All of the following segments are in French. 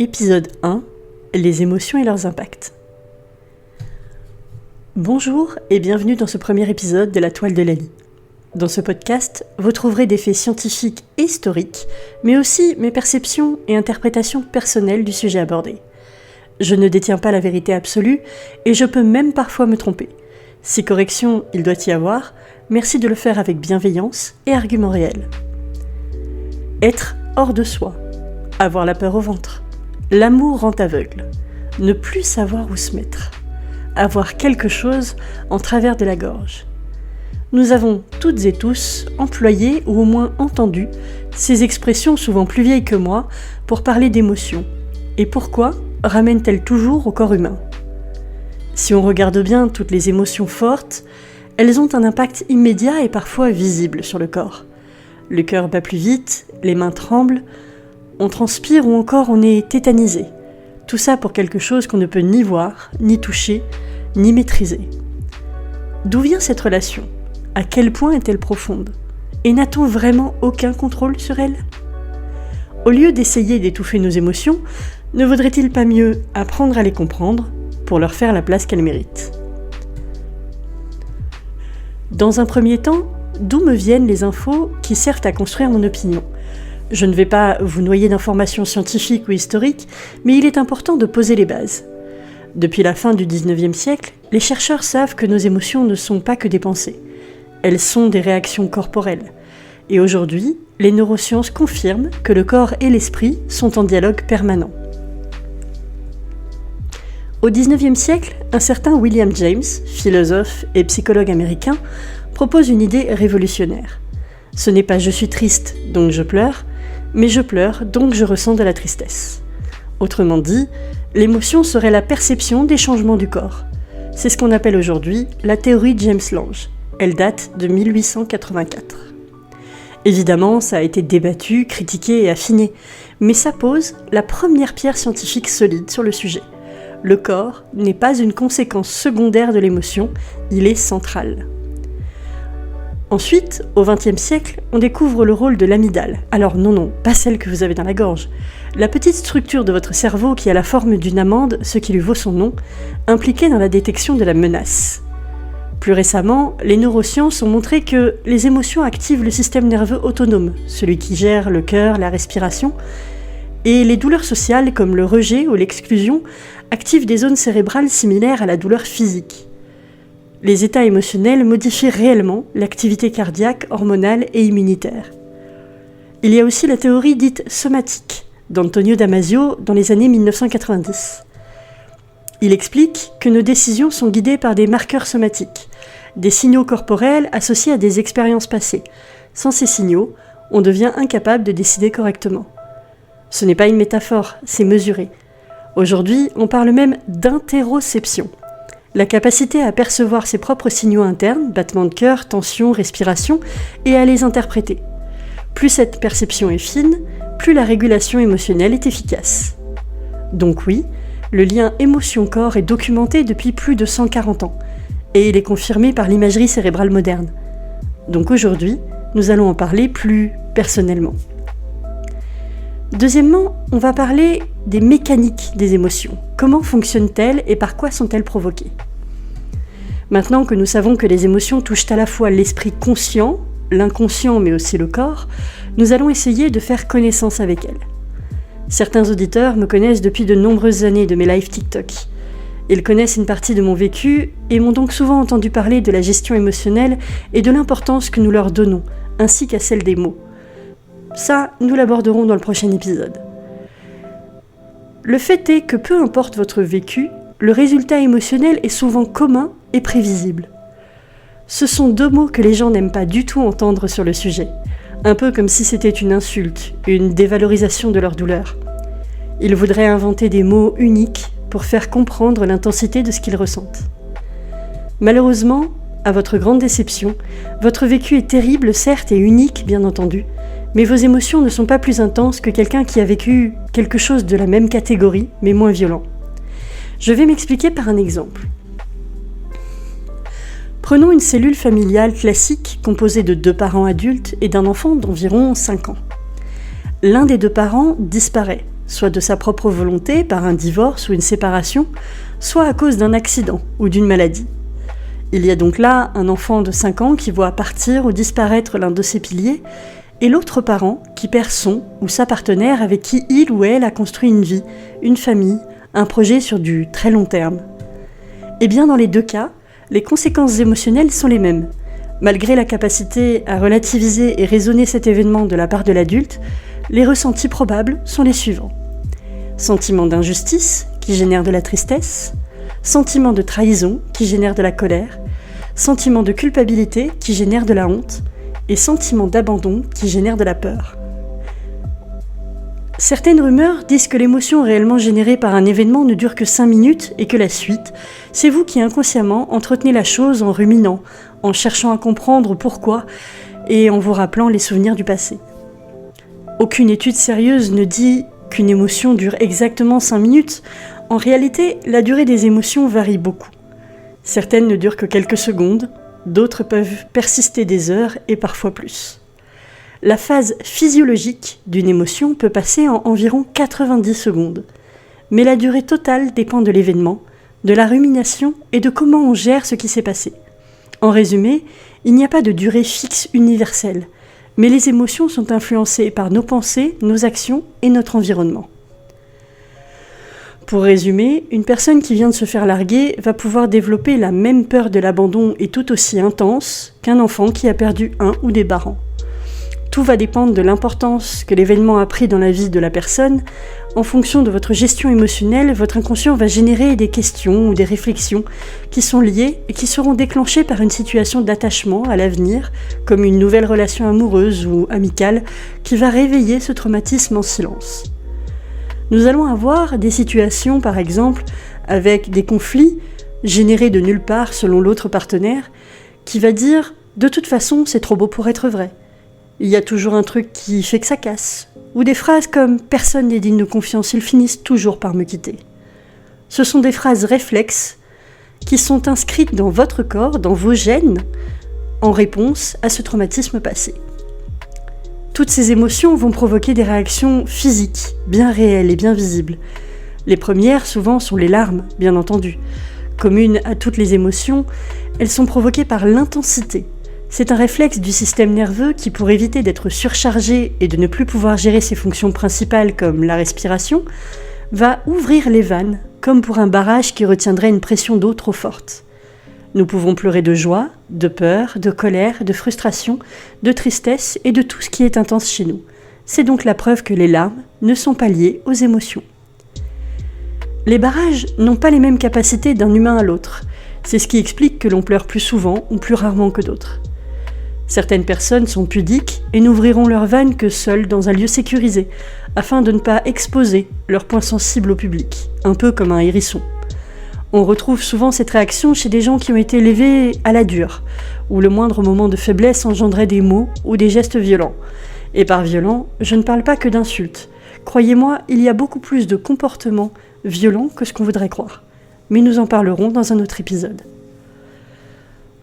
Épisode 1 – Les émotions et leurs impacts. Bonjour et bienvenue dans ce premier épisode de La Toile de Lali. Dans ce podcast, vous trouverez des faits scientifiques et historiques, mais aussi mes perceptions et interprétations personnelles du sujet abordé. Je ne détiens pas la vérité absolue et je peux même parfois me tromper. Si correction il doit y avoir, merci de le faire avec bienveillance et arguments réels. Être hors de soi, avoir la peur au ventre. L'amour rend aveugle. Ne plus savoir où se mettre. Avoir quelque chose en travers de la gorge. Nous avons toutes et tous employé ou au moins entendu ces expressions souvent plus vieilles que moi pour parler d'émotions. Et pourquoi ramènent-elles toujours au corps humain ? Si on regarde bien toutes les émotions fortes, elles ont un impact immédiat et parfois visible sur le corps. Le cœur bat plus vite, les mains tremblent, on transpire ou encore on est tétanisé. Tout ça pour quelque chose qu'on ne peut ni voir, ni toucher, ni maîtriser. D'où vient cette relation ? À quel point est-elle profonde ? Et n'a-t-on vraiment aucun contrôle sur elle ? Au lieu d'essayer d'étouffer nos émotions, ne vaudrait-il pas mieux apprendre à les comprendre pour leur faire la place qu'elles méritent ? Dans un premier temps, d'où me viennent les infos qui servent à construire mon opinion ? Je ne vais pas vous noyer d'informations scientifiques ou historiques, mais il est important de poser les bases. Depuis la fin du XIXe siècle, les chercheurs savent que nos émotions ne sont pas que des pensées. Elles sont des réactions corporelles. Et aujourd'hui, les neurosciences confirment que le corps et l'esprit sont en dialogue permanent. Au XIXe siècle, un certain William James, philosophe et psychologue américain, propose une idée révolutionnaire. Ce n'est pas « je suis triste, donc je pleure », mais je pleure, donc je ressens de la tristesse. Autrement dit, l'émotion serait la perception des changements du corps. C'est ce qu'on appelle aujourd'hui la théorie James Lange. Elle date de 1884. Évidemment, ça a été débattu, critiqué et affiné, mais ça pose la première pierre scientifique solide sur le sujet. Le corps n'est pas une conséquence secondaire de l'émotion, il est central. Ensuite, au XXe siècle, on découvre le rôle de l'amygdale. Alors non, pas celle que vous avez dans la gorge. La petite structure de votre cerveau qui a la forme d'une amande, ce qui lui vaut son nom, impliquée dans la détection de la menace. Plus récemment, les neurosciences ont montré que les émotions activent le système nerveux autonome, celui qui gère le cœur, la respiration, et les douleurs sociales comme le rejet ou l'exclusion activent des zones cérébrales similaires à la douleur physique. Les états émotionnels modifient réellement l'activité cardiaque, hormonale et immunitaire. Il y a aussi la théorie dite somatique d'Antonio Damasio dans les années 1990. Il explique que nos décisions sont guidées par des marqueurs somatiques, des signaux corporels associés à des expériences passées. Sans ces signaux, on devient incapable de décider correctement. Ce n'est pas une métaphore, c'est mesuré. Aujourd'hui, on parle même d'interoception. La capacité à percevoir ses propres signaux internes, battements de cœur, tension, respiration, et à les interpréter. Plus cette perception est fine, plus la régulation émotionnelle est efficace. Donc oui, le lien émotion-corps est documenté depuis plus de 140 ans, et il est confirmé par l'imagerie cérébrale moderne. Donc aujourd'hui, nous allons en parler plus personnellement. Deuxièmement, on va parler des mécaniques des émotions. Comment fonctionnent-elles et par quoi sont-elles provoquées ? Maintenant que nous savons que les émotions touchent à la fois l'esprit conscient, l'inconscient mais aussi le corps, nous allons essayer de faire connaissance avec elles. Certains auditeurs me connaissent depuis de nombreuses années de mes lives TikTok. Ils connaissent une partie de mon vécu et m'ont donc souvent entendu parler de la gestion émotionnelle et de l'importance que nous leur donnons, ainsi qu'à celle des mots. Ça, nous l'aborderons dans le prochain épisode. Le fait est que peu importe votre vécu, le résultat émotionnel est souvent commun et prévisible. Ce sont deux mots que les gens n'aiment pas du tout entendre sur le sujet, un peu comme si c'était une insulte, une dévalorisation de leur douleur. Ils voudraient inventer des mots uniques pour faire comprendre l'intensité de ce qu'ils ressentent. Malheureusement, à votre grande déception, votre vécu est terrible, certes, et unique, bien entendu, mais vos émotions ne sont pas plus intenses que quelqu'un qui a vécu quelque chose de la même catégorie, mais moins violent. Je vais m'expliquer par un exemple. Prenons une cellule familiale classique composée de 2 parents adultes et d'un enfant d'environ 5 ans. L'un des 2 parents disparaît, soit de sa propre volonté par un divorce ou une séparation, soit à cause d'un accident ou d'une maladie. Il y a donc là un enfant de 5 ans qui voit partir ou disparaître l'un de ses piliers, et l'autre parent qui perd son ou sa partenaire avec qui il ou elle a construit une vie, une famille, un projet sur du très long terme. Et bien dans les deux cas, les conséquences émotionnelles sont les mêmes. Malgré la capacité à relativiser et raisonner cet événement de la part de l'adulte, les ressentis probables sont les suivants. Sentiment d'injustice, qui génère de la tristesse, sentiment de trahison, qui génère de la colère, sentiment de culpabilité, qui génère de la honte, et sentiment d'abandon, qui génère de la peur. Certaines rumeurs disent que l'émotion réellement générée par un événement ne dure que 5 minutes et que la suite, c'est vous qui inconsciemment entretenez la chose en ruminant, en cherchant à comprendre pourquoi et en vous rappelant les souvenirs du passé. Aucune étude sérieuse ne dit qu'une émotion dure exactement 5 minutes. En réalité, la durée des émotions varie beaucoup. Certaines ne durent que quelques secondes, d'autres peuvent persister des heures et parfois plus. La phase physiologique d'une émotion peut passer en environ 90 secondes. Mais la durée totale dépend de l'événement, de la rumination et de comment on gère ce qui s'est passé. En résumé, il n'y a pas de durée fixe universelle, mais les émotions sont influencées par nos pensées, nos actions et notre environnement. Pour résumer, une personne qui vient de se faire larguer va pouvoir développer la même peur de l'abandon et tout aussi intense qu'un enfant qui a perdu un ou des parents. Tout va dépendre de l'importance que l'événement a pris dans la vie de la personne. En fonction de votre gestion émotionnelle, votre inconscient va générer des questions ou des réflexions qui sont liées et qui seront déclenchées par une situation d'attachement à l'avenir, comme une nouvelle relation amoureuse ou amicale, qui va réveiller ce traumatisme en silence. Nous allons avoir des situations, par exemple, avec des conflits générés de nulle part selon l'autre partenaire, qui va dire « de toute façon, c'est trop beau pour être vrai ». Il y a toujours un truc qui fait que ça casse. Ou des phrases comme « personne n'est digne de confiance, ils finissent toujours par me quitter ». Ce sont des phrases réflexes qui sont inscrites dans votre corps, dans vos gènes, en réponse à ce traumatisme passé. Toutes ces émotions vont provoquer des réactions physiques, bien réelles et bien visibles. Les premières, souvent, sont les larmes, bien entendu. Communes à toutes les émotions, elles sont provoquées par l'intensité. C'est un réflexe du système nerveux qui, pour éviter d'être surchargé et de ne plus pouvoir gérer ses fonctions principales comme la respiration, va ouvrir les vannes, comme pour un barrage qui retiendrait une pression d'eau trop forte. Nous pouvons pleurer de joie, de peur, de colère, de frustration, de tristesse et de tout ce qui est intense chez nous. C'est donc la preuve que les larmes ne sont pas liées aux émotions. Les barrages n'ont pas les mêmes capacités d'un humain à l'autre. C'est ce qui explique que l'on pleure plus souvent ou plus rarement que d'autres. Certaines personnes sont pudiques et n'ouvriront leurs vannes que seules dans un lieu sécurisé, afin de ne pas exposer leurs points sensibles au public, un peu comme un hérisson. On retrouve souvent cette réaction chez des gens qui ont été élevés à la dure, où le moindre moment de faiblesse engendrait des mots ou des gestes violents. Et par violent, je ne parle pas que d'insultes. Croyez-moi, il y a beaucoup plus de comportements violents que ce qu'on voudrait croire. Mais nous en parlerons dans un autre épisode.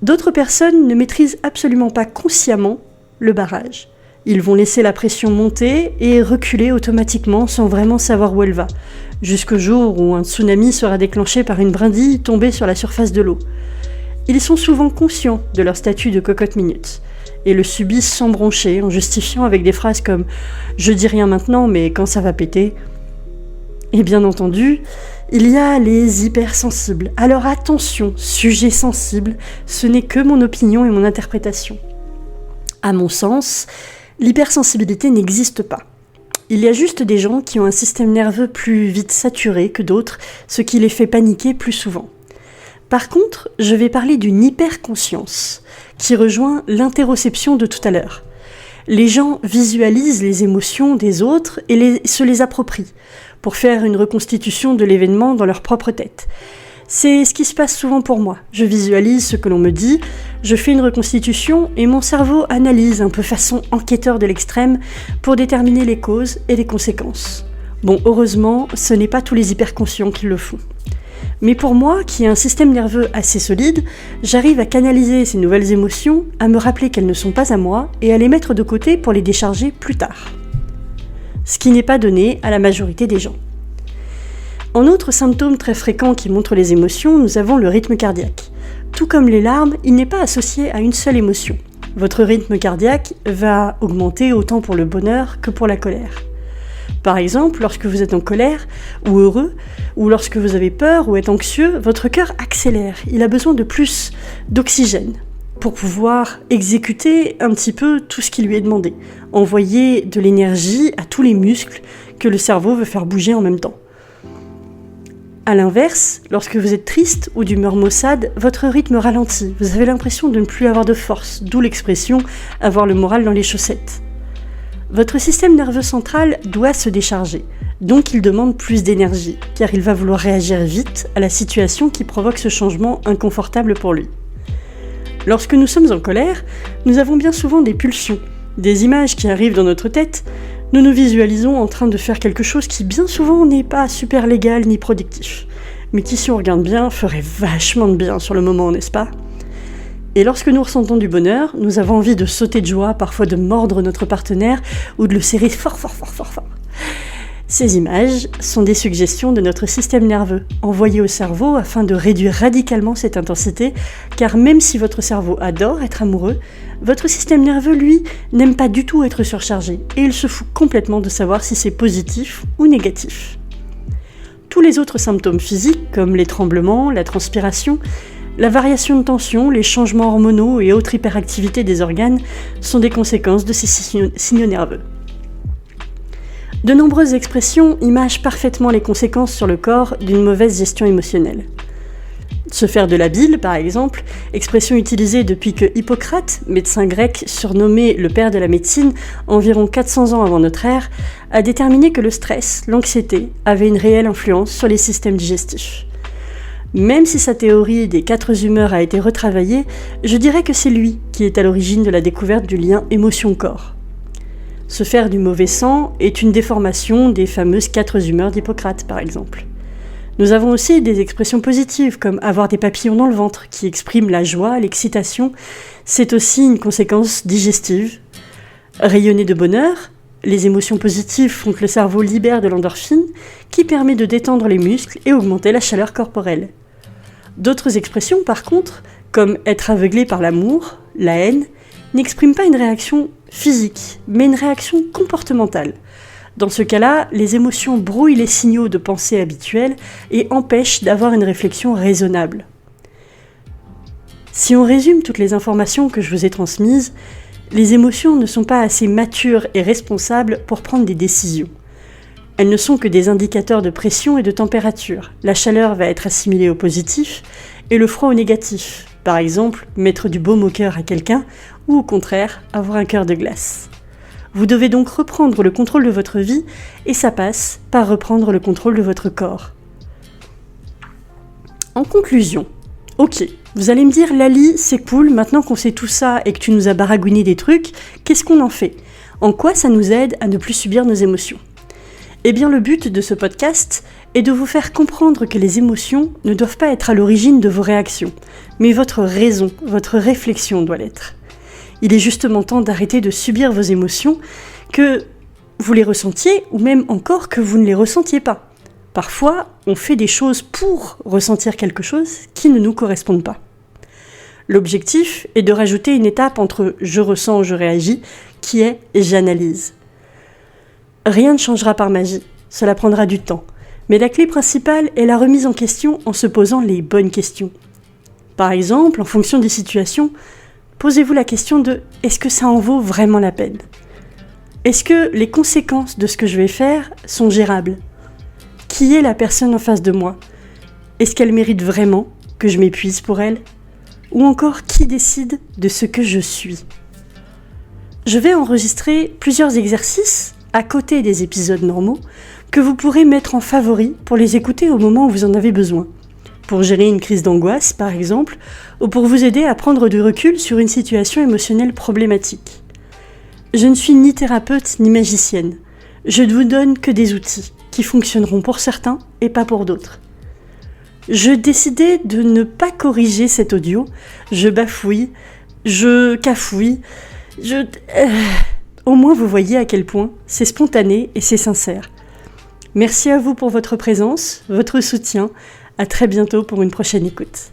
D'autres personnes ne maîtrisent absolument pas consciemment le barrage. Ils vont laisser la pression monter et reculer automatiquement sans vraiment savoir où elle va, jusqu'au jour où un tsunami sera déclenché par une brindille tombée sur la surface de l'eau. Ils sont souvent conscients de leur statut de cocotte minute et le subissent sans broncher en justifiant avec des phrases comme « je dis rien maintenant, mais quand ça va péter ». Et bien entendu, il y a les hypersensibles. Alors attention, sujet sensible, ce n'est que mon opinion et mon interprétation. À mon sens, l'hypersensibilité n'existe pas. Il y a juste des gens qui ont un système nerveux plus vite saturé que d'autres, ce qui les fait paniquer plus souvent. Par contre, je vais parler d'une hyperconscience, qui rejoint l'interoception de tout à l'heure. Les gens visualisent les émotions des autres et se les approprient, pour faire une reconstitution de l'événement dans leur propre tête. C'est ce qui se passe souvent pour moi. Je visualise ce que l'on me dit, je fais une reconstitution et mon cerveau analyse un peu façon enquêteur de l'extrême pour déterminer les causes et les conséquences. Bon, heureusement, ce n'est pas tous les hyperconscients qui le font. Mais pour moi, qui ai un système nerveux assez solide, j'arrive à canaliser ces nouvelles émotions, à me rappeler qu'elles ne sont pas à moi et à les mettre de côté pour les décharger plus tard. ce qui n'est pas donné à la majorité des gens. En autre symptôme très fréquent qui montre les émotions, nous avons le rythme cardiaque. Tout comme les larmes, il n'est pas associé à une seule émotion. Votre rythme cardiaque va augmenter autant pour le bonheur que pour la colère. Par exemple, lorsque vous êtes en colère ou heureux, ou lorsque vous avez peur ou êtes anxieux, votre cœur accélère. Il a besoin de plus d'oxygène pour pouvoir exécuter un petit peu tout ce qui lui est demandé. Envoyer de l'énergie à tous les muscles que le cerveau veut faire bouger en même temps. A l'inverse, lorsque vous êtes triste ou d'humeur maussade, votre rythme ralentit. Vous avez l'impression de ne plus avoir de force, d'où l'expression « avoir le moral dans les chaussettes ». Votre système nerveux central doit se décharger, donc il demande plus d'énergie, car il va vouloir réagir vite à la situation qui provoque ce changement inconfortable pour lui. Lorsque nous sommes en colère, nous avons bien souvent des pulsions, des images qui arrivent dans notre tête. Nous nous visualisons en train de faire quelque chose qui bien souvent n'est pas super légal ni productif, mais qui si on regarde bien ferait vachement de bien sur le moment, n'est-ce pas ? Et lorsque nous ressentons du bonheur, nous avons envie de sauter de joie, parfois de mordre notre partenaire ou de le serrer fort. Ces images sont des suggestions de notre système nerveux, envoyées au cerveau afin de réduire radicalement cette intensité, car même si votre cerveau adore être amoureux, votre système nerveux, lui, n'aime pas du tout être surchargé, et il se fout complètement de savoir si c'est positif ou négatif. Tous les autres symptômes physiques, comme les tremblements, la transpiration, la variation de tension, les changements hormonaux et autres hyperactivités des organes, sont des conséquences de ces signaux nerveux. De nombreuses expressions imagent parfaitement les conséquences sur le corps d'une mauvaise gestion émotionnelle. Se faire de la bile, par exemple, expression utilisée depuis que Hippocrate, médecin grec surnommé le père de la médecine environ 400 ans avant notre ère, a déterminé que le stress, l'anxiété, avait une réelle influence sur les systèmes digestifs. Même si sa théorie des 4 humeurs a été retravaillée, je dirais que c'est lui qui est à l'origine de la découverte du lien émotion-corps. Se faire du mauvais sang est une déformation des fameuses 4 humeurs d'Hippocrate, par exemple. Nous avons aussi des expressions positives, comme avoir des papillons dans le ventre, qui expriment la joie, l'excitation. C'est aussi une conséquence digestive. Rayonner de bonheur, les émotions positives font que le cerveau libère de l'endorphine, qui permet de détendre les muscles et augmenter la chaleur corporelle. D'autres expressions, par contre, comme être aveuglé par l'amour, la haine, n'expriment pas une réaction physique, mais une réaction comportementale. Dans ce cas-là, les émotions brouillent les signaux de pensée habituels et empêchent d'avoir une réflexion raisonnable. Si on résume toutes les informations que je vous ai transmises, les émotions ne sont pas assez matures et responsables pour prendre des décisions. Elles ne sont que des indicateurs de pression et de température. La chaleur va être assimilée au positif et le froid au négatif. Par exemple, mettre du baume au cœur à quelqu'un ou au contraire, avoir un cœur de glace. Vous devez donc reprendre le contrôle de votre vie et ça passe par reprendre le contrôle de votre corps. En conclusion, ok, vous allez me dire Lali, c'est cool, maintenant qu'on sait tout ça et que tu nous as baragouiné des trucs, qu'est-ce qu'on en fait ? En quoi ça nous aide à ne plus subir nos émotions ? Eh bien le but de ce podcast est de vous faire comprendre que les émotions ne doivent pas être à l'origine de vos réactions, mais votre raison, votre réflexion doit l'être. Il est justement temps d'arrêter de subir vos émotions, que vous les ressentiez ou même encore que vous ne les ressentiez pas. Parfois, on fait des choses pour ressentir quelque chose qui ne nous correspond pas. L'objectif est de rajouter une étape entre « je ressens, je réagis » qui est « j'analyse ». Rien ne changera par magie, cela prendra du temps. Mais la clé principale est la remise en question en se posant les bonnes questions. Par exemple, en fonction des situations, posez-vous la question de « est-ce que ça en vaut vraiment la peine ?» Est-ce que les conséquences de ce que je vais faire sont gérables ? Qui est la personne en face de moi ? Est-ce qu'elle mérite vraiment que je m'épuise pour elle ? Ou encore, qui décide de ce que je suis ? Je vais enregistrer plusieurs exercices à côté des épisodes normaux que vous pourrez mettre en favori pour les écouter au moment où vous en avez besoin. Pour gérer une crise d'angoisse, par exemple, ou pour vous aider à prendre du recul sur une situation émotionnelle problématique. Je ne suis ni thérapeute ni magicienne. Je ne vous donne que des outils qui fonctionneront pour certains et pas pour d'autres. Je décidais de ne pas corriger cet audio. Je bafouille, je cafouille, Au moins vous voyez à quel point c'est spontané et c'est sincère. Merci à vous pour votre présence, votre soutien. À très bientôt pour une prochaine écoute.